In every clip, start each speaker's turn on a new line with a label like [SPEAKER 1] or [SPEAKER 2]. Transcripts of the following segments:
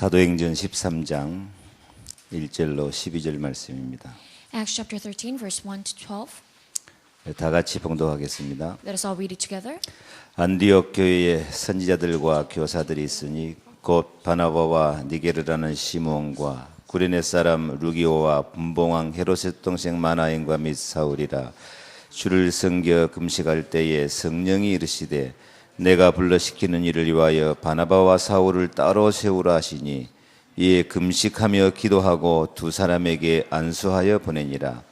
[SPEAKER 1] 사도행전 13장 1절로 12절 말씀입니다.
[SPEAKER 2] Acts chapter 13, verse 1 to 12.
[SPEAKER 1] 다 같이 봉독하겠습니다.
[SPEAKER 2] Let us all read it together.
[SPEAKER 1] 안디옥 교회에 선지자들과 교사들이 있으니 곧 바나바와 니게르라는 시몬과 구레네 사람 루기오와 분봉왕 헤롯의 동생 마나엔과 및 사울이라. 주를 섬겨 금식할 때에 성령이 이르시되 내가 불러시키는 일을 위하여 바나바와 사울을 따로 세우라 하시니 이에 금식하며 기도하고 두 사람에게 안수하여 보내니라.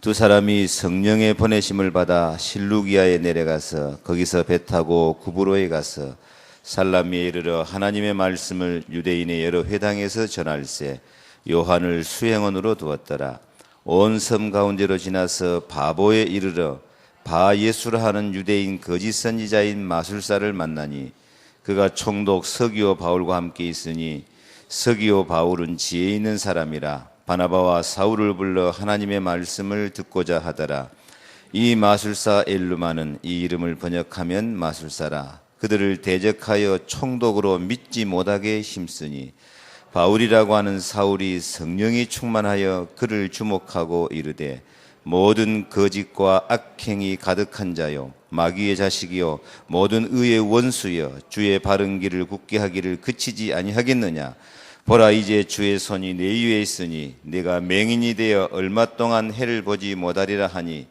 [SPEAKER 1] 두 사람이 성령의 보내심을 받아 실루기아에 내려가서 거기서 배 타고 구브로에 가서 살라미에 이르러 하나님의 말씀을 유대인의 여러 회당에서 전할세 요한을 수행원으로 두었더라. 온 섬 가운데로 지나서 바보에 이르러 바 예수라 하는 유대인 거짓 선지자인 마술사를 만나니 그가 총독 서기오 바울과 함께 있으니 서기오 바울은 지혜 있는 사람이라. 바나바와 사울을 불러 하나님의 말씀을 듣고자 하더라. 이 마술사 엘루마는 이 이름을 번역하면 마술사라. 그들을 대적하여 총독으로 믿지 못하게 힘쓰니 바울이라고 하는 사울이 성령이 충만하여 그를 주목하고 이르되 모든 거짓과 악행이 가득한 자요 마귀의 자식이요 모든 의의 원수여 주의 바른 길을 굳게 하기를 그치지 아니하겠느냐. 보라 이제 주의 손이 내 위에 있으니 네가 맹인이 되어 얼마 동안 해를 보지 못하리라 하니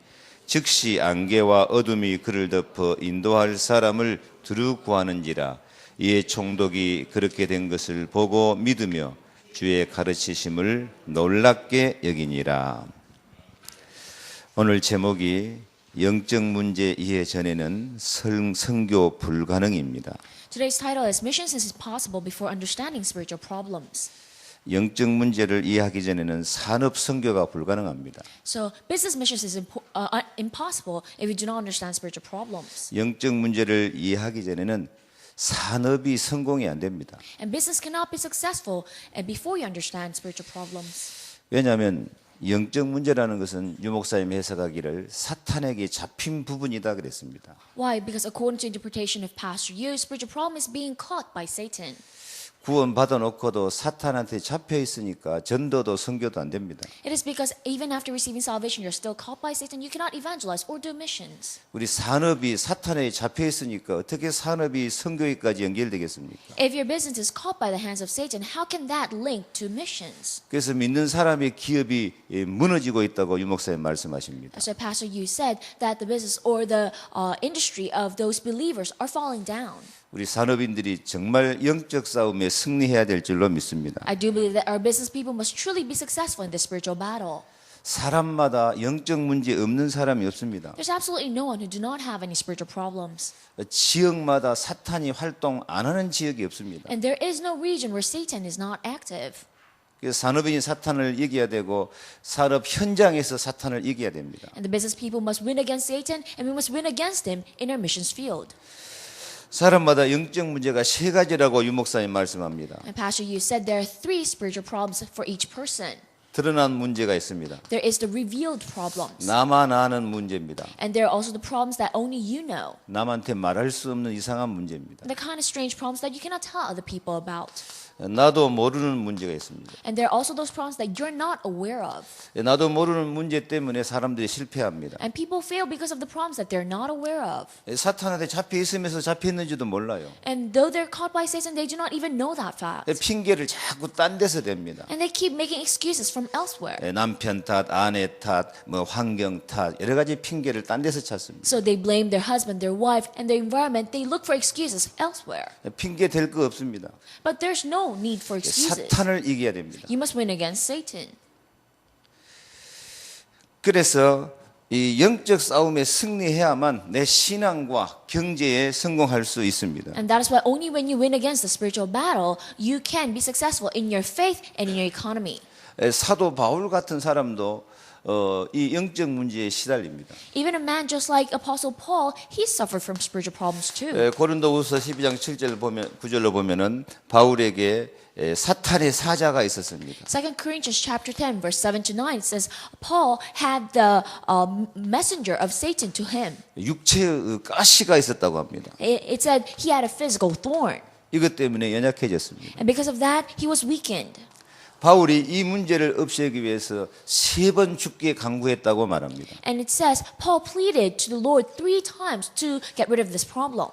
[SPEAKER 1] 즉시 안개와 어둠이 그를 덮어 인도할 사람을 두루 구하는지라. 이에 총독이 그렇게 된 것을 보고 믿으며 주의 가르치심을 놀랍게 여기니라. 오늘 제목이 영적 문제 이해 전에는 선교 불가능입니다.
[SPEAKER 2] Today's title is Missions is Impossible Before Understanding Spiritual Problems.
[SPEAKER 1] 영적 문제를 이해하기 전에는 산업 선교가 불가능합니다.
[SPEAKER 2] So, business missions is impossible if we do not understand spiritual problems.
[SPEAKER 1] 영적 문제를 이해하기 전에는 산업이 성공이 안 됩니다.
[SPEAKER 2] And business cannot be successful before you understand spiritual problems.
[SPEAKER 1] 왜냐하면 영적 문제라는 것은 유 목사님이 해석하기를 사탄에게 잡힌 부분이다 그랬습니다.
[SPEAKER 2] Why? Because according to interpretation of Pastor Yu, spiritual problem is being caught by Satan.
[SPEAKER 1] 구원 받아놓고도 사탄한테 잡혀 있으니까 전도도 선교도 안 됩니다.
[SPEAKER 2] It is because even after receiving salvation, you're still caught by Satan. You cannot evangelize or do missions.
[SPEAKER 1] 우리 산업이 사탄에 잡혀 있으니까 어떻게 산업이 선교에까지 연결되겠습니까?
[SPEAKER 2] If your business is caught by the hands of Satan, how can that link to missions?
[SPEAKER 1] 그래서 믿는 사람의 기업이 무너지고 있다고 유 목사님 말씀하십니다.
[SPEAKER 2] So Pastor Yu said that the business or the industry of those believers are falling down.
[SPEAKER 1] 우리 산업인들이 정말 영적 싸움에 승리해야 될 줄로 믿습니다.
[SPEAKER 2] I do believe that our business people must truly be successful in this spiritual battle.
[SPEAKER 1] 사람마다 영적 문제 없는 사람이 없습니다.
[SPEAKER 2] There's absolutely no one who do not have any spiritual problems.
[SPEAKER 1] 지역마다 사탄이 활동 안 하는 지역이 없습니다.
[SPEAKER 2] And there is no region where Satan is not active.
[SPEAKER 1] 그래서 산업인이 사탄을 이겨야 되고 산업 현장에서 사탄을 이겨야 됩니다.
[SPEAKER 2] And the business people must win against Satan and we must win against him in our missions field.
[SPEAKER 1] 사람마다 영적 문제가 세 가지라고 유 목사님 말씀합니다.
[SPEAKER 2] And Pastor Yu said there are three spiritual problems for each person.
[SPEAKER 1] 드러난 문제가 있습니다.
[SPEAKER 2] There is the revealed problems.
[SPEAKER 1] 나만 아는 문제입니다.
[SPEAKER 2] And there are also the problems that only you know.
[SPEAKER 1] 남한테 말할 수 없는 이상한 문제입니다.
[SPEAKER 2] The kind of strange problems that you cannot tell other people about.
[SPEAKER 1] 나도 모르는 문제가 있습니다.
[SPEAKER 2] And there are also those problems that you're not aware of.
[SPEAKER 1] 나도 모르는 문제 때문에 사람들이 실패합니다.
[SPEAKER 2] And people fail because of the problems that they're not aware of.
[SPEAKER 1] 사탄한테 잡혀 있으면서 잡혀 있는지도 몰라요.
[SPEAKER 2] And though they're caught by Satan, they do not even know that fact.
[SPEAKER 1] 핑계를 자꾸 딴 데서 댑니다.
[SPEAKER 2] And they keep making excuses from elsewhere.
[SPEAKER 1] 남편 탓, 아내 탓, 환경 탓 여러 가지 핑계를 딴 데서 찾습니다.
[SPEAKER 2] So they blame their husband, their wife, and their environment. They look for excuses elsewhere.
[SPEAKER 1] 핑계 댈 거 없습니다.
[SPEAKER 2] But there's no need for excuses.
[SPEAKER 1] 사탄을 이겨야 됩니다.
[SPEAKER 2] You must win against Satan.
[SPEAKER 1] 그래서 이 영적 싸움에 승리해야만 내 신앙과 경제에 성공할 수 있습니다.
[SPEAKER 2] And that is why only when you win against the spiritual battle, you can be successful in your faith and in your economy.
[SPEAKER 1] 사도 바울 같은 사람도 이 영적 문제에 시달립니다.
[SPEAKER 2] Even a man just like Apostle Paul, he suffered from spiritual problems too.
[SPEAKER 1] 고린도후서 12장 7절 보면 9절로 보면은 바울에게 사탄의 사자가 있었습니다.
[SPEAKER 2] 2 Corinthians chapter 10 verse 7 to 9 it says Paul had the messenger of Satan to him.
[SPEAKER 1] 육체의 가시가 있었다고 합니다.
[SPEAKER 2] It said he had a physical thorn.
[SPEAKER 1] 이것 때문에 연약해졌습니다.
[SPEAKER 2] And because of that, he was weakened.
[SPEAKER 1] 바울이 이 문제를 없애기 위해서 3번 죽기에 강구했다고 말합니다.
[SPEAKER 2] And it says Paul pleaded to the Lord 3 times to get rid of this problem.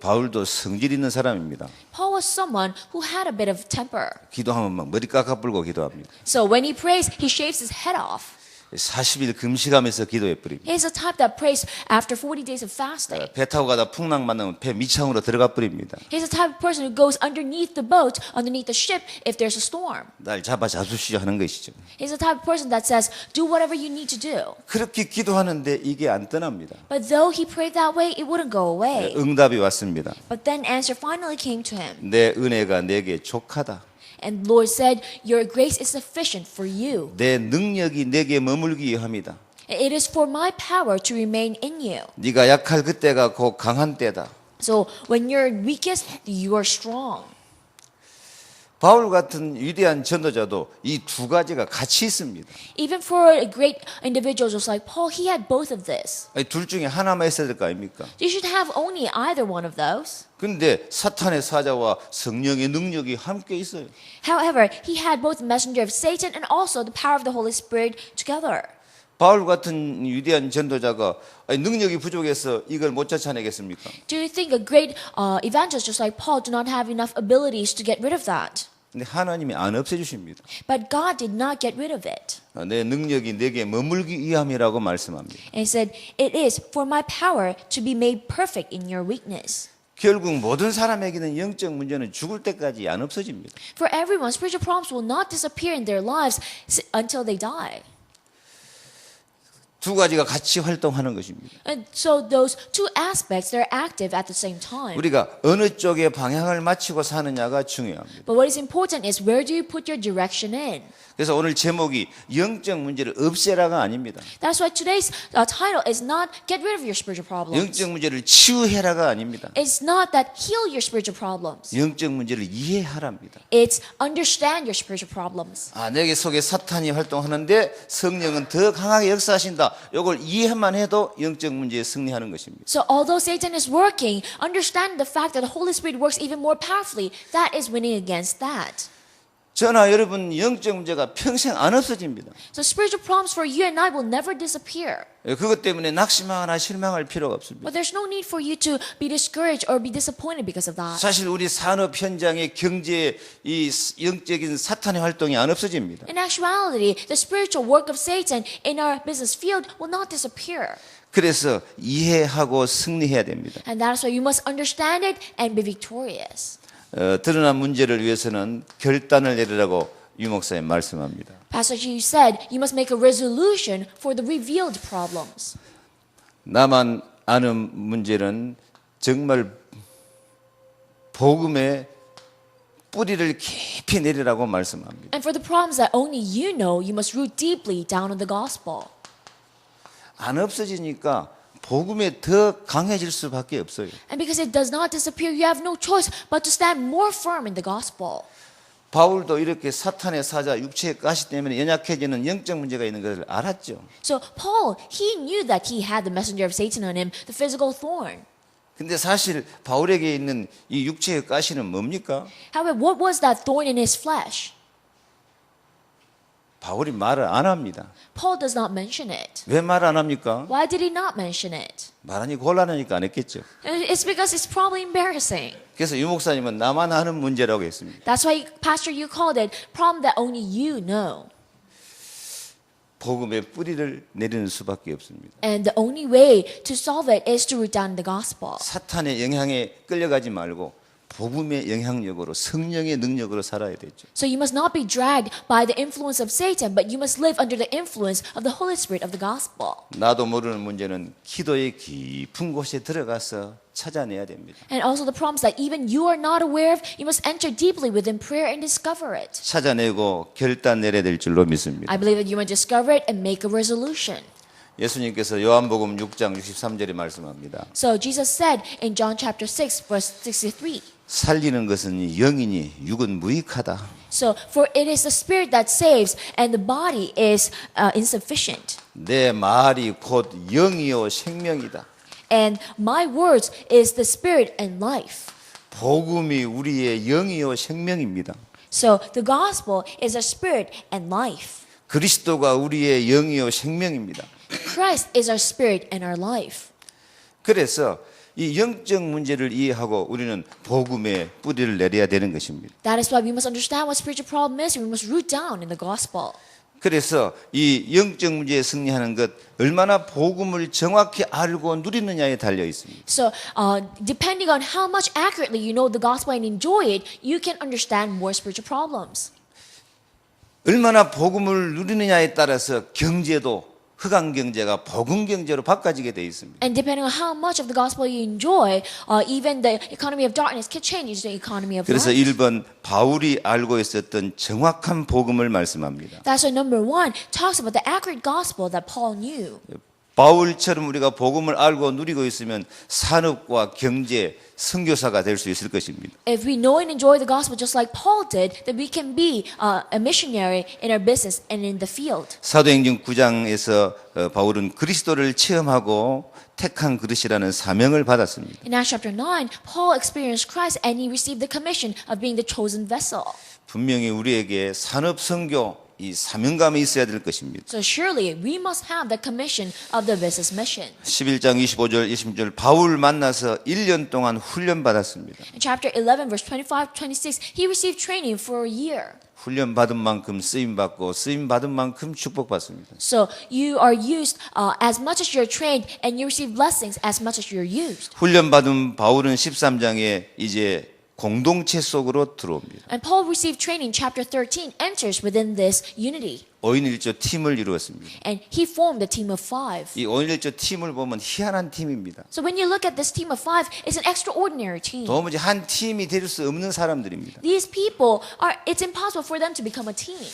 [SPEAKER 1] 바울도 성질 있는 사람입니다.
[SPEAKER 2] Paul was someone who had a bit of temper.
[SPEAKER 1] 기도하면 막 머리 깎아불고 기도합니다.
[SPEAKER 2] So when he prays, he shaves his head off.
[SPEAKER 1] 40일 금식하면서 기도해버립니다.
[SPEAKER 2] He's the type that prays after 40 days of fasting.
[SPEAKER 1] 배 타고 가다 풍랑 만나면 배 밑창으로 들어가 버립니다.
[SPEAKER 2] He's the type of person who goes underneath the boat, underneath the ship, if there's a storm.
[SPEAKER 1] 날 잡아 잡수시오 하는 것이죠.
[SPEAKER 2] He's the type of person that says, do whatever you need to do.
[SPEAKER 1] 그렇게 기도하는데 이게 안 떠납니다.
[SPEAKER 2] But though he prayed that way, it wouldn't go away.
[SPEAKER 1] 응답이 왔습니다.
[SPEAKER 2] But then answer finally came to him.
[SPEAKER 1] 내 은혜가 내게 족하다.
[SPEAKER 2] And the Lord said, your grace is sufficient for you.
[SPEAKER 1] 내 능력이 내게 머물기 위함이다.
[SPEAKER 2] It is for my power to remain in you.
[SPEAKER 1] 네가 약할 그때가 곧 강한 때다.
[SPEAKER 2] So when you're weakest, you are strong.
[SPEAKER 1] 바울 같은 위대한 전도자도 이 두 가지가 같이 있습니다.
[SPEAKER 2] Even for a great individual just like Paul, he had both of this.
[SPEAKER 1] 아니, 둘 중에 하나만 있어야 될 거 아닙니까?
[SPEAKER 2] You should have only either one of those.
[SPEAKER 1] 근데 사탄의 사자와 성령의 능력이 함께 있어요.
[SPEAKER 2] However, he had both the messenger of Satan and also the power of the Holy Spirit together.
[SPEAKER 1] 바울 같은 위대한 전도자가 아니, 능력이 부족해서 이걸 못 쫓아내겠습니까?
[SPEAKER 2] Do you think a great evangelist just like Paul do not have enough abilities to get rid of that?
[SPEAKER 1] 근데 하나님이 안 없애주십니다.
[SPEAKER 2] But God did not get rid of it.
[SPEAKER 1] 내 능력이 내게 머물기 위함이라고 말씀합니다.
[SPEAKER 2] And he said, it is for my power to be made perfect in your weakness.
[SPEAKER 1] 결국 모든 사람에게는 영적 문제는 죽을 때까지 안 없어집니다.
[SPEAKER 2] For everyone, spiritual problems will not disappear in their lives until they die.
[SPEAKER 1] 두 가지가 같이 활동하는 것입니다.
[SPEAKER 2] And so those two aspects, they're active at the same time.
[SPEAKER 1] 우리가 어느 쪽에 방향을 맞추고 사느냐가 중요합니다.
[SPEAKER 2] But what is important is where do you put your direction in?
[SPEAKER 1] 그래서 오늘 제목이 영적 문제를 없애라가 아닙니다.
[SPEAKER 2] That's why today's title is not get rid of your spiritual problems.
[SPEAKER 1] 영적 문제를 치유해라가 아닙니다.
[SPEAKER 2] It's not that heal your spiritual problems.
[SPEAKER 1] 영적 문제를 이해하랍니다.
[SPEAKER 2] It's understand your spiritual problems.
[SPEAKER 1] 내게 속에 사탄이 활동하는데 성령은 더 강하게 역사하신다. 이걸 이해만 해도 영적 문제에 승리하는 것입니다.
[SPEAKER 2] So although Satan is working, understand the fact that the Holy Spirit works even more powerfully. That is winning against that.
[SPEAKER 1] 저나 여러분 영적 문제가 평생 안 없어집니다.
[SPEAKER 2] So spiritual problems for you and I will never disappear.
[SPEAKER 1] 그것 때문에 낙심하거나 실망할 필요가 없습니다.
[SPEAKER 2] But there's no need for you to be discouraged or be disappointed because of that.
[SPEAKER 1] 사실 우리 산업 현장의 경제의 이 영적인 사탄의 활동이 안 없어집니다.
[SPEAKER 2] In actuality, the spiritual work of Satan in our business field will not disappear.
[SPEAKER 1] 그래서 이해하고 승리해야 됩니다.
[SPEAKER 2] And that is why you must understand it and be victorious.
[SPEAKER 1] 드러난 문제를 위해서는 결단을 내리라고 유 목사님 말씀합니다.
[SPEAKER 2] Pastor G said, you must make a resolution for the revealed problems.
[SPEAKER 1] 나만 아는 문제는 정말 복음의 뿌리를 깊이 내리라고 말씀합니다.
[SPEAKER 2] And for the problems that only you know, you must root deeply down in the gospel.
[SPEAKER 1] 안 없어지니까 복음에 더 강해질 수밖에 없어요.
[SPEAKER 2] And because it does not disappear, you have no choice but to stand more firm in the gospel.
[SPEAKER 1] 바울도 이렇게 사탄의 사자 육체의 가시 때문에 연약해지는 영적 문제가 있는 것을 알았죠.
[SPEAKER 2] So Paul, he knew that he had the messenger of Satan on him, the physical thorn.
[SPEAKER 1] 근데 사실 바울에게 있는 이 육체의 가시는 뭡니까?
[SPEAKER 2] However, what was that thorn in his flesh?
[SPEAKER 1] 바울이 말을 안 합니다.
[SPEAKER 2] Paul does not mention it.
[SPEAKER 1] 왜 말 안 합니까?
[SPEAKER 2] Why did he not mention it?
[SPEAKER 1] 말하니 곤란하니까 안 했겠죠.
[SPEAKER 2] It's because it's probably embarrassing.
[SPEAKER 1] 그래서 유 목사님은 나만 아는 문제라고 했습니다.
[SPEAKER 2] That's why, Pastor, you called it problem that only you know.
[SPEAKER 1] 복음의 뿌리를 내리는 수밖에 없습니다.
[SPEAKER 2] And the only way to solve it is to root down the gospel.
[SPEAKER 1] 사탄의 영향에 끌려가지 말고 복음의 영향력으로 성령의 능력으로 살아야 되죠.
[SPEAKER 2] So you must not be dragged by the influence of Satan, but you must live under the influence of the Holy Spirit of the gospel.
[SPEAKER 1] 나도 모르는 문제는 기도의 깊은 곳에 들어가서 찾아내야 됩니다.
[SPEAKER 2] And also the problems that even you are not aware of, you must enter deeply within prayer and discover it.
[SPEAKER 1] 찾아내고 결단 내려야 될 줄로 믿습니다.
[SPEAKER 2] I believe that you must discover it and make a resolution.
[SPEAKER 1] 예수님께서 요한복음 6장 63절에 말씀합니다.
[SPEAKER 2] So Jesus said in John chapter 6, verse 63,
[SPEAKER 1] 살리는 것은 영이니 육은 무익하다.
[SPEAKER 2] so for it is the spirit that saves and the body is insufficient.
[SPEAKER 1] 내 말이 곧 영이요 생명이다.
[SPEAKER 2] And my words is the spirit and life.
[SPEAKER 1] 복음이 우리의 영이요 생명입니다.
[SPEAKER 2] So the gospel is our spirit and life.
[SPEAKER 1] 그리스도가 우리의 영이요 생명입니다.
[SPEAKER 2] Christ is our spirit and our life.
[SPEAKER 1] 그래서 이 영적 문제를 이해하고 우리는 복음에 뿌리를 내려야 되는 것입니다.
[SPEAKER 2] That is why we must understand what spiritual problem is and we must root down in the gospel.
[SPEAKER 1] 그래서 이 영적 문제에 승리하는 것 얼마나 복음을 정확히 알고 누리느냐에 달려 있습니다.
[SPEAKER 2] So, depending on how much accurately you know the gospel and enjoy it, you can understand more spiritual problems.
[SPEAKER 1] 얼마나 복음을 누리느냐에 따라서 경제도 흑암 경제가 복음 경제로 바꿔지게 돼 있습니다.
[SPEAKER 2] And depending on how much of the gospel you enjoy, even the economy of darkness can change into the economy of
[SPEAKER 1] 그래서
[SPEAKER 2] light.
[SPEAKER 1] 1번 바울이 알고 있었던 정확한 복음을 말씀합니다.
[SPEAKER 2] That's why number 1 talks about the accurate gospel that Paul knew.
[SPEAKER 1] 바울처럼 우리가 복음을 알고 누리고 있으면 산업과 경제, 선교사가 될 수 있을 것입니다.
[SPEAKER 2] If we know and enjoy the gospel just like Paul did, then we can be a missionary in our business and in the field.
[SPEAKER 1] 사도행전 9장에서 바울은 그리스도를 체험하고 택한 그릇이라는 사명을 받았습니다.
[SPEAKER 2] In Acts chapter 9, Paul experienced Christ and he received the commission of being the chosen vessel.
[SPEAKER 1] 분명히 우리에게 산업 선교 이 사명감이 있어야 될 것입니다.
[SPEAKER 2] So surely we must have the commission of the business mission.
[SPEAKER 1] 11장 25절 26절 바울 만나서 1년 동안 훈련 받았습니다.
[SPEAKER 2] In chapter 11, verse 25, 26, he received training for a year.
[SPEAKER 1] 훈련 받은 만큼 쓰임 받고 쓰임 받은 만큼 축복 받습니다.
[SPEAKER 2] So you are used as much as you're trained and you receive blessings as much as you're used.
[SPEAKER 1] 훈련 받은 바울은 13장에 이제 공동체 속으로 들어옵니다.
[SPEAKER 2] And Paul received training, chapter 13, enters within this unity.
[SPEAKER 1] 5인 1조 팀을 이루었습니다.
[SPEAKER 2] And he formed a team of 5.
[SPEAKER 1] 이 5인 1조 팀을 보면 희한한 팀입니다.
[SPEAKER 2] So when you look at this team of 5, it's an extraordinary team.
[SPEAKER 1] 도무지 한 팀이 될 수 없는 사람들입니다.
[SPEAKER 2] These people it's impossible for them to become a team.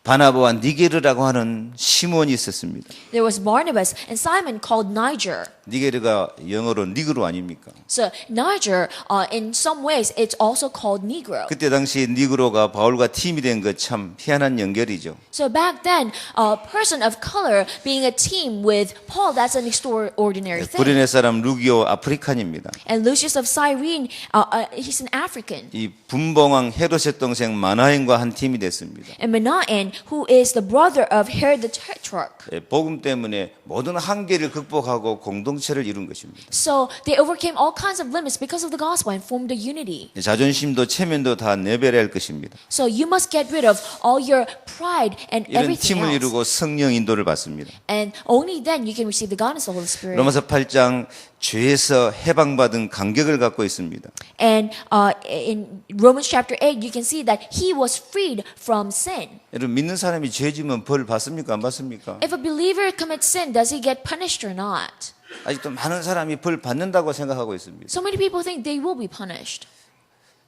[SPEAKER 1] 바나바와 니게르라고 하는 시몬이 있었습니다.
[SPEAKER 2] There was Barnabas and Simon called Niger.
[SPEAKER 1] 니게르가 영어로 니그로 아닙니까?
[SPEAKER 2] So Niger, in some ways, it's also called Negro.
[SPEAKER 1] 그때 당시 니그로가 바울과 팀이 된 것 참 희한한 연결이죠.
[SPEAKER 2] So back then, a person of color being a team with Paul, that's an extraordinary thing.
[SPEAKER 1] 구레네 사람 루기오 아프리칸입니다.
[SPEAKER 2] And Lucius of Cyrene, he's an African.
[SPEAKER 1] 이 분봉왕 헤롯의 동생 마나엔과 한 팀이 됐습니다.
[SPEAKER 2] And Manaen, who is the brother of Herod the Tetrarch.
[SPEAKER 1] 복음 때문에 모든 한계를 극복하고 공동체를 이룬 것입니다.
[SPEAKER 2] So they overcame all kinds of limits because of the gospel and formed a unity.
[SPEAKER 1] 자존심도 체면도 다 내버려야 할 것입니다.
[SPEAKER 2] So you must get rid of all your pride and
[SPEAKER 1] 이런
[SPEAKER 2] everything
[SPEAKER 1] 팀을
[SPEAKER 2] else.
[SPEAKER 1] 이루고 성령 인도를 받습니다.
[SPEAKER 2] And only then you can receive the guidance of the Holy Spirit.
[SPEAKER 1] 로마서 8장 죄에서 해방받은 간격을 갖고 있습니다.
[SPEAKER 2] And in Romans chapter 8, you can see that he was freed from sin.
[SPEAKER 1] 여러분 믿는 사람이 죄 지면 벌 받습니까? 안 받습니까?
[SPEAKER 2] If a believer commits sin, does he get punished or not?
[SPEAKER 1] 아직도 많은 사람이 벌 받는다고 생각하고 있습니다.
[SPEAKER 2] So many people think they will be punished.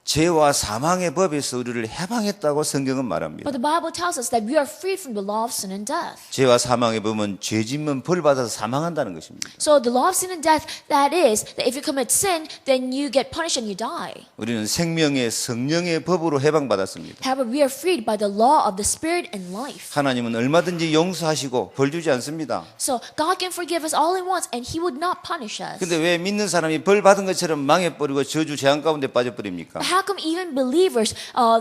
[SPEAKER 1] 죄와 사망의 법에서 우리를 해방했다고 성경은 말합니다.
[SPEAKER 2] But the Bible tells us that we are freed from the law of sin and death.
[SPEAKER 1] 죄와 사망의 법은 죄 짓면 벌 받아서 사망한다는 것입니다.
[SPEAKER 2] So the law of sin and death, that is, that if you commit sin, then you get punished and you die.
[SPEAKER 1] 우리는 생명의 성령의 법으로 해방받았습니다.
[SPEAKER 2] However, we are freed by the law of the Spirit and life.
[SPEAKER 1] 하나님은 얼마든지 용서하시고 벌 주지 않습니다.
[SPEAKER 2] So God can forgive us all at once and he would not punish us.
[SPEAKER 1] 근데 왜 믿는 사람이 벌 받은 것처럼 망해버리고 저주 재앙 가운데 빠져버립니까?
[SPEAKER 2] How come even believers,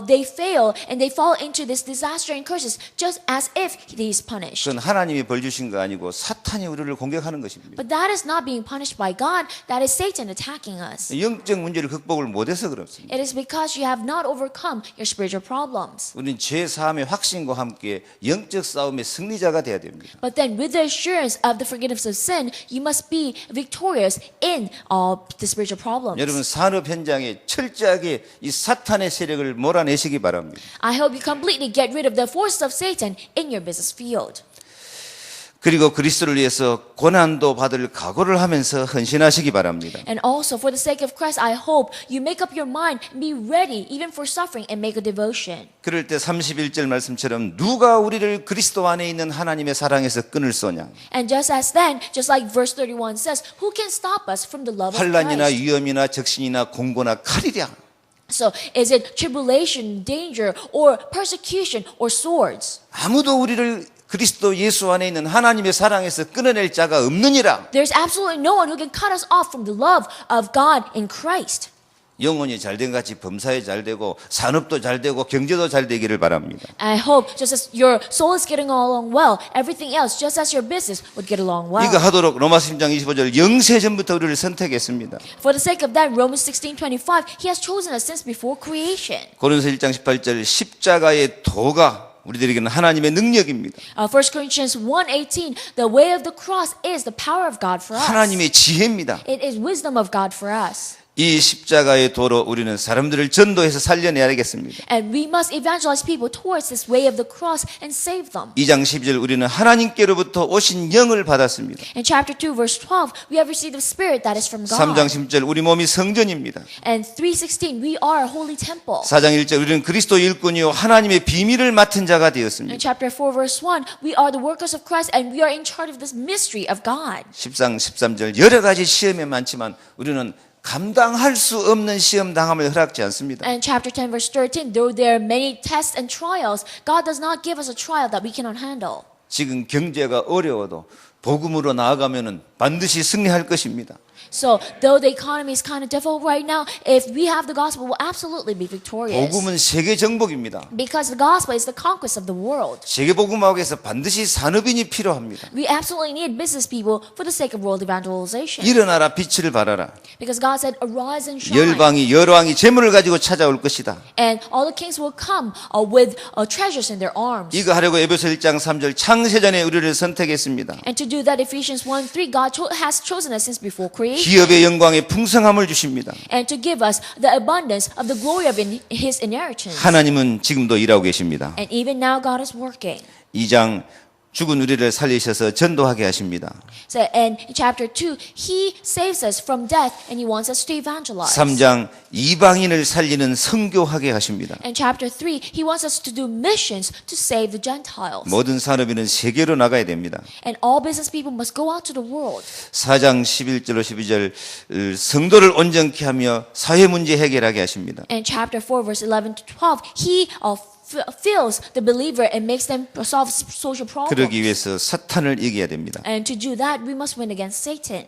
[SPEAKER 2] they fail and they fall into this disaster and curses just as if he is punished?
[SPEAKER 1] 그건 하나님이 벌 주신 거 아니고 사탄이 우리를 공격하는 것입니다.
[SPEAKER 2] But that is not being punished by God. That is Satan attacking us.
[SPEAKER 1] 영적 문제를 극복을 못해서 그렇습니다.
[SPEAKER 2] It is because you have not overcome your spiritual problems.
[SPEAKER 1] 우리는 죄 사함의 확신과 함께 영적 싸움의 승리자가 돼야 됩니다.
[SPEAKER 2] But then with the assurance of the forgiveness of sin, you must be victorious in the spiritual problems.
[SPEAKER 1] 여러분 산업 현장에 철저하게 이 사탄의 세력을 몰아내시기 바랍니다.
[SPEAKER 2] I hope you completely get rid of the forces of Satan in your business field.
[SPEAKER 1] 그리고 그리스도를 위해서 고난도 받을 각오를 하면서 헌신하시기 바랍니다.
[SPEAKER 2] And also for the sake of Christ, I hope you make up your mind and be ready even for suffering and make a devotion.
[SPEAKER 1] 그럴 때 31절 말씀처럼 누가 우리를 그리스도 안에 있는 하나님의 사랑에서 끊을 소냐?
[SPEAKER 2] And just as then, just like verse 31 says, who can stop us from the love of
[SPEAKER 1] 환난이나
[SPEAKER 2] Christ?
[SPEAKER 1] 위험이나 적신이나 공고나 칼이랴.
[SPEAKER 2] So is it tribulation, danger, or persecution, or swords?
[SPEAKER 1] 아무도 우리를 그리스도 예수 안에 있는 하나님의 사랑에서 끊어낼 자가 없느니라.
[SPEAKER 2] There's absolutely no one who can cut us off from the love of God in Christ.
[SPEAKER 1] 영혼이 잘된 같이 범사에 잘 되고 산업도 잘 되고 경제도 잘 되기를 바랍니다.
[SPEAKER 2] I hope just as your soul is getting along well, everything else, just as your business, would get along well.
[SPEAKER 1] 이거 하도록 로마서 10장 25절 영세 전부터 우리를 선택했습니다.
[SPEAKER 2] For the sake of that, Romans 16:25, He has chosen us since before creation.
[SPEAKER 1] 고린도서 1장 18절 십자가의 도가 우리들에게는 하나님의 능력입니다.
[SPEAKER 2] 1 Corinthians 1:18, the way of the cross is the power of God for us.
[SPEAKER 1] 하나님의 지혜입니다.
[SPEAKER 2] It is wisdom of God for us.
[SPEAKER 1] 이 십자가의 도로 우리는 사람들을 전도해서 살려내야겠습니다.
[SPEAKER 2] And we must evangelize people towards this way of the cross and save them.
[SPEAKER 1] 2장 12절 우리는 하나님께로부터 오신 영을 받았습니다.
[SPEAKER 2] In chapter 2, verse 12, we have received the Spirit that is from God.
[SPEAKER 1] 3장 10절 우리 몸이 성전입니다.
[SPEAKER 2] And 3:16, we are a holy temple.
[SPEAKER 1] 4장 1절 우리는 그리스도 일꾼이요 하나님의 비밀을 맡은 자가
[SPEAKER 2] In
[SPEAKER 1] 되었습니다.
[SPEAKER 2] chapter 4, verse 1, we are the workers of Christ and we are in charge of this mystery of God.
[SPEAKER 1] 10장 13절 여러 가지 시험이 많지만 우리는 감당할 수 없는 시험 당함을 허락지 않습니다.
[SPEAKER 2] And chapter 10, verse 13, though there are many tests and trials, God does not give us a trial that we cannot handle.
[SPEAKER 1] 지금 경제가 어려워도 복음으로 나아가면은 반드시 승리할 것입니다.
[SPEAKER 2] So, though the economy is kind of difficult right now, if we have the gospel, we'll absolutely be victorious.
[SPEAKER 1] 복음은 세계 정복입니다.
[SPEAKER 2] Because the gospel is the conquest of the world.
[SPEAKER 1] 세계 복음화하기 위해서 반드시 산업인이 필요합니다.
[SPEAKER 2] We absolutely need business people for the sake of world evangelization.
[SPEAKER 1] 일어나라 빛을 발하라.
[SPEAKER 2] Because God said, arise and shine.
[SPEAKER 1] 열방이 여러왕이 재물을 가지고 찾아올 것이다.
[SPEAKER 2] And all the kings will come with treasures in their arms.
[SPEAKER 1] 이거 하려고 에베소 1장 3절 창세전에 우리를 선택했습니다.
[SPEAKER 2] And to do that, Ephesians 1:3, God has chosen us since before creation.
[SPEAKER 1] 기업의 영광의 풍성함을 주십니다.
[SPEAKER 2] And to give us the abundance of the glory of His inheritance.
[SPEAKER 1] 하나님은 지금도 일하고 계십니다.
[SPEAKER 2] And even now, God is working.
[SPEAKER 1] 2장 죽은 우리를 살리셔서 전도하게 하십니다.
[SPEAKER 2] So, in chapter 2, He saves us from death and He wants us to evangelize.
[SPEAKER 1] 3장 이방인을 살리는 선교하게 하십니다.
[SPEAKER 2] In chapter 3, He wants us to do missions to save the Gentiles.
[SPEAKER 1] 모든 산업인은 세계로 나가야 됩니다.
[SPEAKER 2] And all business people must go out to the world.
[SPEAKER 1] 4장 11절로 12절 성도를 온전케 하며 사회 문제 해결하게 하십니다.
[SPEAKER 2] In chapter 4, verse 11 to 12, He fills the believer and makes them solve social problems.
[SPEAKER 1] 그러기 위해서 사탄을 이겨야 됩니다.
[SPEAKER 2] And to do that, we must win against Satan.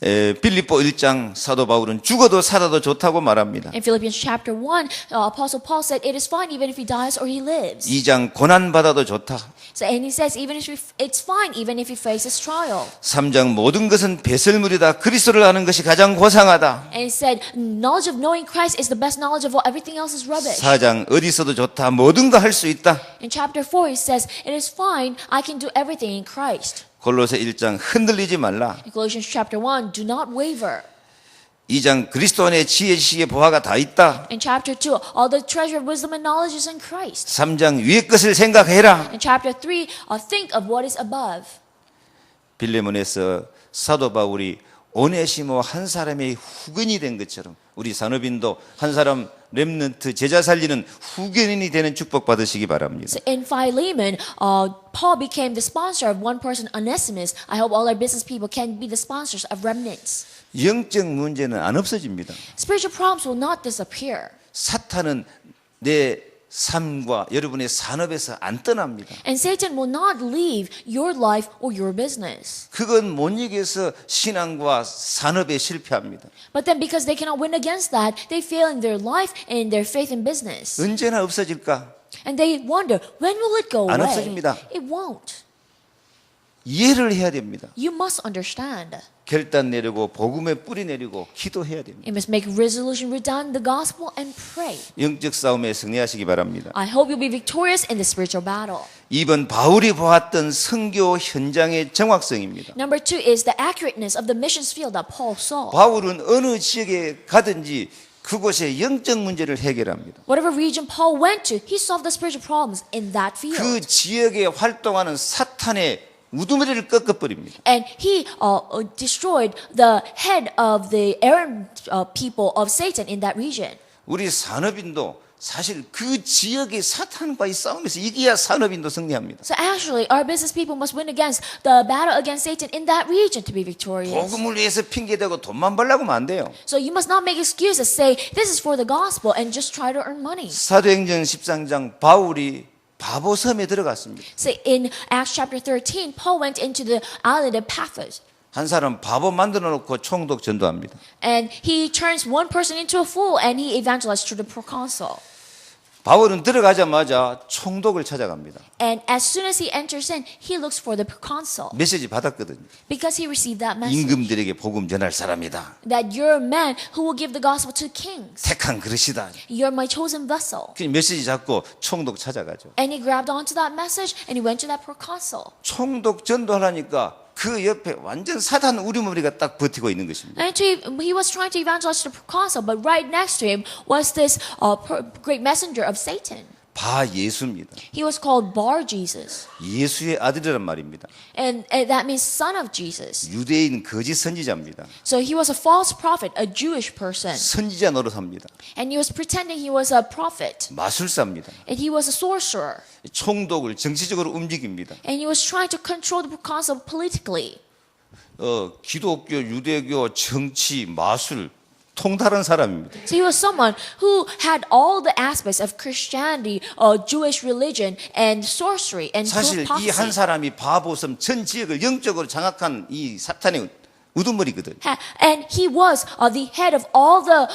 [SPEAKER 1] 빌립보 1장 사도 바울은 죽어도 살아도 좋다고 말합니다.
[SPEAKER 2] In Philippians chapter 1, Apostle Paul said, it is fine even if he dies or he lives.
[SPEAKER 1] 2장 고난 받아도 좋다.
[SPEAKER 2] So, and he says, even if it's fine even if he faces trial.
[SPEAKER 1] 3장 모든 것은 배설물이다. 그리스도를 아는 것이 가장 고상하다.
[SPEAKER 2] And he said, knowledge of knowing Christ is the best knowledge of all. Everything else is rubbish.
[SPEAKER 1] 4장 어디서도 좋다. 모든 거 할 수 있다.
[SPEAKER 2] In chapter 4, he says, it is fine, I can do everything in Christ.
[SPEAKER 1] 골로새 1장 흔들리지 말라.
[SPEAKER 2] In Colossians chapter 1, do not waver.
[SPEAKER 1] 2장 그리스도 안에 지혜 지식의 보화가 다 있다.
[SPEAKER 2] In chapter 2, all the treasure of wisdom and knowledge is in Christ.
[SPEAKER 1] 3장 위의 것을 생각해라.
[SPEAKER 2] In chapter 3, think of what is above.
[SPEAKER 1] 빌레몬에서 사도 바울이 오네시모 한 사람의 후견이 된 것처럼 우리 산업인도 한 사람 렘넌트 제자 살리는 후견인이 되는 축복 받으시기 바랍니다.
[SPEAKER 2] So in Philemon, Paul became the sponsor of one person, Onesimus. I hope all our business people can be the sponsors of remnants.
[SPEAKER 1] 영적 문제는 안 없어집니다.
[SPEAKER 2] Spiritual problems will not disappear.
[SPEAKER 1] 사탄은 내 삶과 여러분의 산업에서 안 떠납니다.
[SPEAKER 2] And Satan will not leave your life or your business.
[SPEAKER 1] 그건 못 이겨서 신앙과 산업에 실패합니다.
[SPEAKER 2] But then because they cannot win against that, they fail in their life and in their faith and business.
[SPEAKER 1] 언제나 없어질까?
[SPEAKER 2] And they wonder, when will it go
[SPEAKER 1] 안
[SPEAKER 2] away?
[SPEAKER 1] 없어집니다.
[SPEAKER 2] It won't.
[SPEAKER 1] 이해를 해야 됩니다.
[SPEAKER 2] You must understand.
[SPEAKER 1] 결단 내리고 복음에 뿌리 내리고 기도해야 됩니다.
[SPEAKER 2] You must make resolution, read down the gospel, and pray.
[SPEAKER 1] 영적 싸움에 승리하시기 바랍니다.
[SPEAKER 2] I hope you'll be victorious in the spiritual battle.
[SPEAKER 1] 2번 바울이 보았던 선교 현장의 정확성입니다.
[SPEAKER 2] Number 2 is the accurateness of the missions field that Paul saw.
[SPEAKER 1] 바울은 어느 지역에 가든지 그곳의 영적 문제를 해결합니다.
[SPEAKER 2] Whatever region Paul went to, he solved the spiritual problems in that field.
[SPEAKER 1] 그 지역에 활동하는 사탄의 우두머리를 꺾어버립니다.
[SPEAKER 2] And he destroyed the head of the errant people of Satan in that region.
[SPEAKER 1] 우리 산업인도 사실 그 지역의 사탄과의 싸움에서 이겨야 산업인도 승리합니다.
[SPEAKER 2] So actually, our business people must win against the battle against Satan in that region to be victorious.
[SPEAKER 1] 복음을 위해서 핑계대고 돈만 벌려고 하면 안 돼요.
[SPEAKER 2] So you must not make excuses, say this is for the gospel and just try to earn money.
[SPEAKER 1] 사도행전 13장 바울이 바보 섬에 들어갔습니다.
[SPEAKER 2] So in Acts chapter 13, Paul went into the island of Paphos.
[SPEAKER 1] 한 사람 바보 만들어 놓고 총독 전도합니다.
[SPEAKER 2] And he turns one person into a fool and he evangelized to the proconsul.
[SPEAKER 1] 바울은 들어가자마자 총독을 찾아갑니다.
[SPEAKER 2] And as soon as he enters in, he looks for the proconsul
[SPEAKER 1] 메시지 받았거든요.
[SPEAKER 2] because he received that message
[SPEAKER 1] 임금들에게 복음 전할 사람이다.
[SPEAKER 2] that you're a man who will give the gospel to kings.
[SPEAKER 1] 택한 그릇이다.
[SPEAKER 2] You're my chosen vessel.
[SPEAKER 1] 그 메시지 잡고 총독 찾아가죠.
[SPEAKER 2] And he grabbed onto that message and he went to that proconsul.
[SPEAKER 1] 총독 전도하라니까 그 옆에 완전 사단 우두머리가 딱 버티고 있는 것입니다.
[SPEAKER 2] And he was trying to evangelize to the proconsul, but right next to him was this great messenger of Satan.
[SPEAKER 1] 바 예수입니다.
[SPEAKER 2] He was called Bar Jesus.
[SPEAKER 1] 예수의 아들이란 말입니다.
[SPEAKER 2] And that means son of Jesus.
[SPEAKER 1] 유대인 거짓 선지자입니다.
[SPEAKER 2] So he was a false prophet, a Jewish person.
[SPEAKER 1] 선지자 노릇합니다.
[SPEAKER 2] And he was pretending he was a prophet.
[SPEAKER 1] 마술사입니다.
[SPEAKER 2] And he was a sorcerer.
[SPEAKER 1] 총독을 정치적으로 움직입니다.
[SPEAKER 2] And he was trying to control the proconsul politically.
[SPEAKER 1] 기독교, 유대교, 정치, 마술 통달한 사람입니다.
[SPEAKER 2] So he was someone who had all the aspects of Christianity, Jewish religion, and sorcery, and
[SPEAKER 1] 사실 이 한
[SPEAKER 2] prophecy.
[SPEAKER 1] 사람이 바보섬 전 지역을 영적으로 장악한 이 사탄의 우두머리거든.
[SPEAKER 2] And he was the head of all the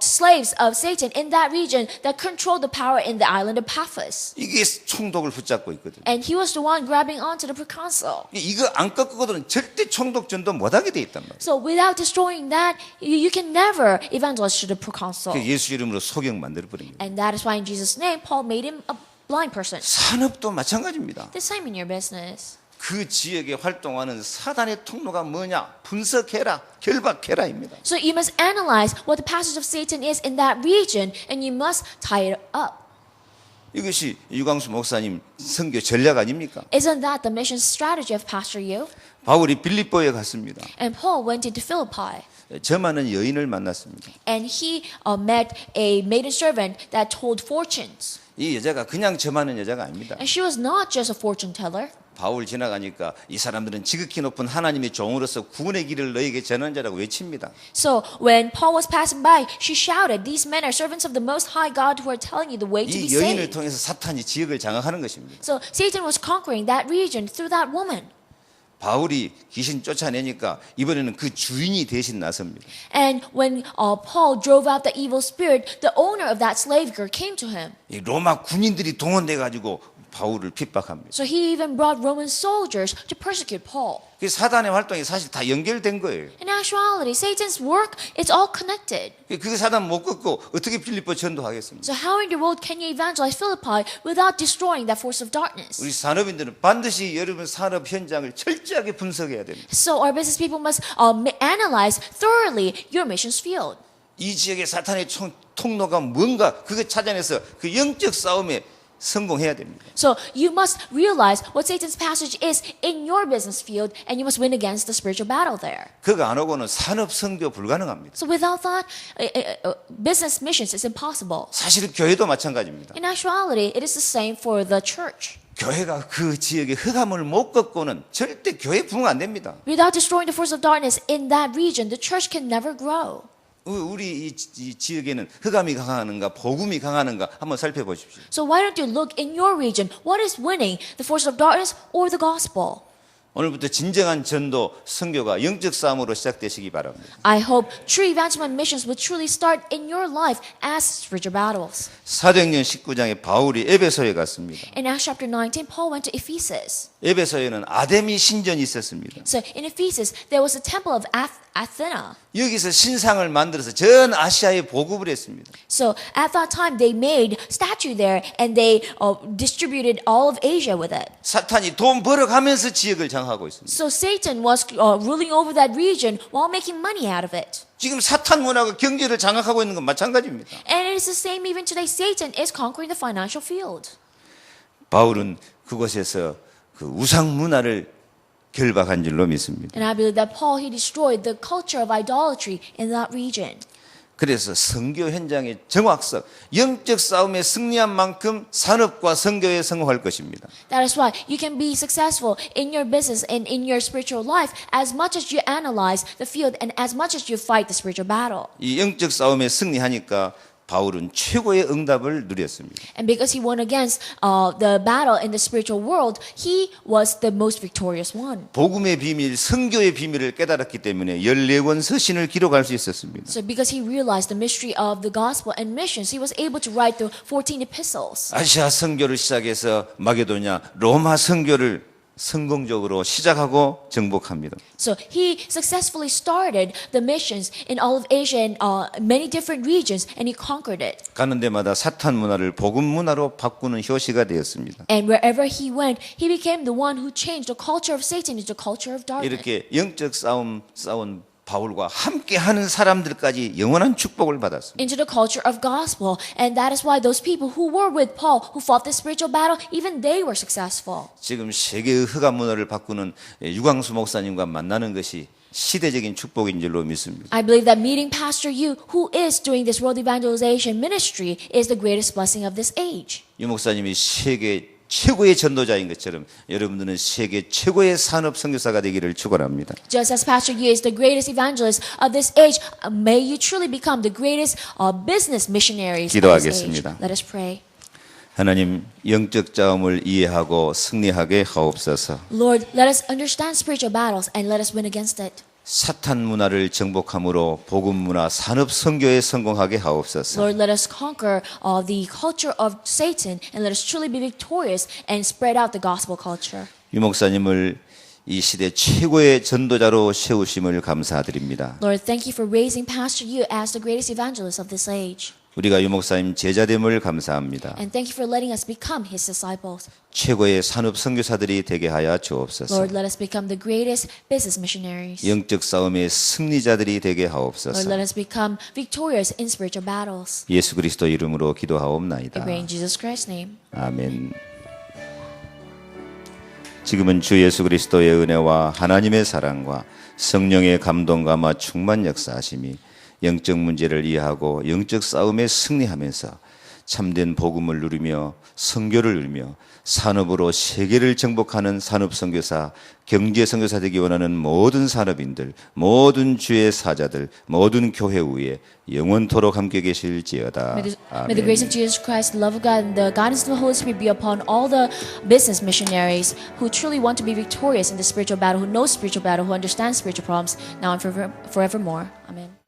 [SPEAKER 2] slaves of Satan in that region that controlled the power in the island of Paphos.
[SPEAKER 1] 이게 총독을 붙잡고 있거든.
[SPEAKER 2] And he was the one grabbing onto the proconsul.
[SPEAKER 1] 이거 안 꺾거든 절대 총독 전도 못하게 돼 있단 말이야.
[SPEAKER 2] So without destroying that, you can never evangelize to the proconsul.
[SPEAKER 1] 예수 이름으로 소경 만들어 버린 거예요.
[SPEAKER 2] And that is why in Jesus' name, Paul made him a blind person.
[SPEAKER 1] 산업도 마찬가지입니다.
[SPEAKER 2] The same in your business.
[SPEAKER 1] 그 지역에 활동하는 사단의 통로가 뭐냐? 분석해라, 결박해라입니다.
[SPEAKER 2] So you must analyze what the passage of Satan is in that region, and you must tie it up.
[SPEAKER 1] 이것이 유광수 목사님 선교 전략 아닙니까?
[SPEAKER 2] Isn't that the mission strategy of Pastor Yu?
[SPEAKER 1] 바울이 빌립보에 갔습니다.
[SPEAKER 2] And Paul went into Philippi,
[SPEAKER 1] 저만은 여인을 만났습니다.
[SPEAKER 2] and he met a maiden servant that told fortunes.
[SPEAKER 1] 이 여자가 그냥 저만은 여자가 아닙니다.
[SPEAKER 2] And she was not just a fortune teller.
[SPEAKER 1] 바울 지나가니까 이 사람들은 지극히 높은 하나님의 종으로서 구원의 길을 너에게 전한 자라고 외칩니다.
[SPEAKER 2] So when Paul was passing by, she shouted, "These men are servants of the Most High God who are telling you the way to be
[SPEAKER 1] 이 여인을
[SPEAKER 2] saved."
[SPEAKER 1] 통해서 사탄이 지역을 장악하는 것입니다.
[SPEAKER 2] So Satan was conquering that region through that woman.
[SPEAKER 1] 바울이 귀신 쫓아내니까 이번에는 그 주인이 대신 나섭니다.
[SPEAKER 2] And when Paul drove out the evil spirit, the owner of that slave girl came to him.
[SPEAKER 1] 이 로마 군인들이 동원돼 가지고 바울을 핍박합니다.
[SPEAKER 2] So he even brought Roman soldiers to persecute Paul.
[SPEAKER 1] 그 사단의 활동이 사실 다 연결된 거예요.
[SPEAKER 2] In actuality, Satan's work, it's all connected.
[SPEAKER 1] 그 사단 못 꺾고 어떻게 필리포 전도하겠습니까?
[SPEAKER 2] So how in the world can you evangelize Philippi without destroying that force of darkness?
[SPEAKER 1] 우리 산업인들은 반드시 여러분 산업 현장을 철저하게 분석해야 됩니다.
[SPEAKER 2] So our business people must analyze thoroughly your missions field.
[SPEAKER 1] 이 지역의 사탄의 통로가 뭔가 그거 찾아내서 그 영적 싸움에 성공해야 됩니다.
[SPEAKER 2] So you must realize what Satan's passage is in your business field, and you must win against the spiritual battle there.
[SPEAKER 1] 그거 안 오고는 산업 선교 불가능합니다.
[SPEAKER 2] So without that, business missions is impossible.
[SPEAKER 1] 사실은 교회도 마찬가지입니다.
[SPEAKER 2] In actuality, it is the same for the church.
[SPEAKER 1] 교회가 그 지역의 흑암을 못 꺾고는 절대 교회 부흥 안 됩니다.
[SPEAKER 2] Without destroying the force of darkness in that region, the church can never grow.
[SPEAKER 1] 우리 이 지역에는 흑암이 강하는가 복음이 강하는가 한번 살펴보십시오.
[SPEAKER 2] So why don't you look in your region? What is winning, the force of darkness or the gospel?
[SPEAKER 1] 오늘부터 진정한 전도 선교가 영적 싸움으로 시작되시기 바랍니다.
[SPEAKER 2] I hope true evangelism missions will truly start in your life as spiritual battles.
[SPEAKER 1] 사도행전 19장에 바울이 에베소에 갔습니다.
[SPEAKER 2] In Acts chapter 19, Paul went to Ephesus.
[SPEAKER 1] 에베소에는 아데미 신전이 있었습니다.
[SPEAKER 2] So in Ephesus, there was a temple of Athena.
[SPEAKER 1] 여기서 신상을 만들어서 전 아시아에 보급을 했습니다.
[SPEAKER 2] So at that time, they made statue there and they distributed all of Asia with it.
[SPEAKER 1] 사탄이 돈 벌어가면서 지역을 장악하고 있습니다.
[SPEAKER 2] So Satan was ruling over that region while making money out of it.
[SPEAKER 1] 지금 사탄 문화가 경제를 장악하고 있는 건 마찬가지입니다.
[SPEAKER 2] And it is the same even today. Satan is conquering the financial field.
[SPEAKER 1] 바울은 그곳에서 그 우상 문화를 결박한 줄로 믿습니다.
[SPEAKER 2] And I believe that Paul, he destroyed the culture of idolatry in that region.
[SPEAKER 1] 그래서 선교 현장의 정확성, 영적 싸움에 승리한 만큼 산업과 선교에 성공할 것입니다.
[SPEAKER 2] That is why you can be successful in your business and in your spiritual life as much as you analyze the field and as much as you fight the spiritual battle.
[SPEAKER 1] 이 영적 싸움에 승리하니까 바울은 최고의 응답을 누렸습니다.
[SPEAKER 2] And because he won against the battle in the spiritual world, he was the most victorious one.
[SPEAKER 1] 복음의 비밀, 선교의 비밀을 깨달았기 때문에 14권 서신을 기록할 수 있었습니다.
[SPEAKER 2] So because he realized the mystery of the gospel and missions, he was able to write the 14 epistles.
[SPEAKER 1] 아시아 선교를 시작해서 마게도냐, 로마 선교를 성공적으로 시작하고 정복합니다.
[SPEAKER 2] So he successfully started the missions in all of Asia and many different regions, and he conquered it.
[SPEAKER 1] 가는 데마다 사탄 문화를 복음 문화로 바꾸는 효시가 되었습니다.
[SPEAKER 2] And wherever he went, he became the one who changed the culture of Satan into the culture of darkness.
[SPEAKER 1] 이렇게 영적 싸운 바울과 함께하는 사람들까지 영원한 축복을 받았습니다.
[SPEAKER 2] Into the culture of gospel, and that is why those people who were with Paul, who fought the spiritual battle, even they were successful.
[SPEAKER 1] 지금 세계의 흑암 문화를 바꾸는 유광수 목사님과 만나는 것이 시대적인 축복인 줄로 믿습니다.
[SPEAKER 2] I believe that meeting Pastor Yu, who is doing this world evangelization ministry, is the greatest blessing of this age.
[SPEAKER 1] 유 목사님이 세계 최고의 전도자인 것처럼 여러분들은 세계 최고의 산업 선교사가 되기를 축원합니다.
[SPEAKER 2] Just as Pastor Yu is the greatest evangelist of this age, may you truly become the greatest business missionaries of this age.
[SPEAKER 1] 기도하겠습니다.
[SPEAKER 2] Let us pray.
[SPEAKER 1] 하나님 영적 싸움을 이해하고 승리하게 하옵소서.
[SPEAKER 2] Lord, let us understand spiritual battles and let us win against it.
[SPEAKER 1] 사탄 문화를 정복함으로 복음 문화 산업 선교에 성공하게 하옵소서.
[SPEAKER 2] Lord, let us conquer the culture of Satan and let us truly be victorious and spread out the gospel culture.
[SPEAKER 1] 유 목사님을 이 시대 최고의 전도자로 세우심을 감사드립니다.
[SPEAKER 2] Lord, thank you for raising Pastor Yu as the greatest evangelist of this age.
[SPEAKER 1] 우리가 유 목사님 제자됨을 감사합니다.
[SPEAKER 2] And thank you for letting us become his disciples.
[SPEAKER 1] 최고의 산업 선교사들이 되게 하여 주옵소서.
[SPEAKER 2] Lord, let us become the greatest business missionaries.
[SPEAKER 1] 영적 싸움의 승리자들이 되게
[SPEAKER 2] Lord,
[SPEAKER 1] 하옵소서.
[SPEAKER 2] let us become victorious in spiritual battles.
[SPEAKER 1] 예수 그리스도 이름으로
[SPEAKER 2] I
[SPEAKER 1] 기도하옵나이다.
[SPEAKER 2] pray in Jesus Christ's name.
[SPEAKER 1] 아멘. 지금은 주 예수 그리스도의 은혜와 하나님의 사랑과 성령의 감동감화 충만 역사하심이 영적 문제를 이해하고 영적 싸움에 승리하면서 참된 복음을 누리며 선교를 누리며 산업으로 세계를 정복하는 산업 선교사, 경제 선교사 되기 원하는 모든 산업인들, 모든 주의 사자들, 모든 교회 위에 영원토록 함께 계실지어다.
[SPEAKER 2] May the grace of Jesus Christ, the love of God, and the guidance of the Holy Spirit be upon all the business missionaries who truly want to be victorious in the spiritual battle, who know spiritual battle, who understand spiritual problems, now and forevermore. Amen.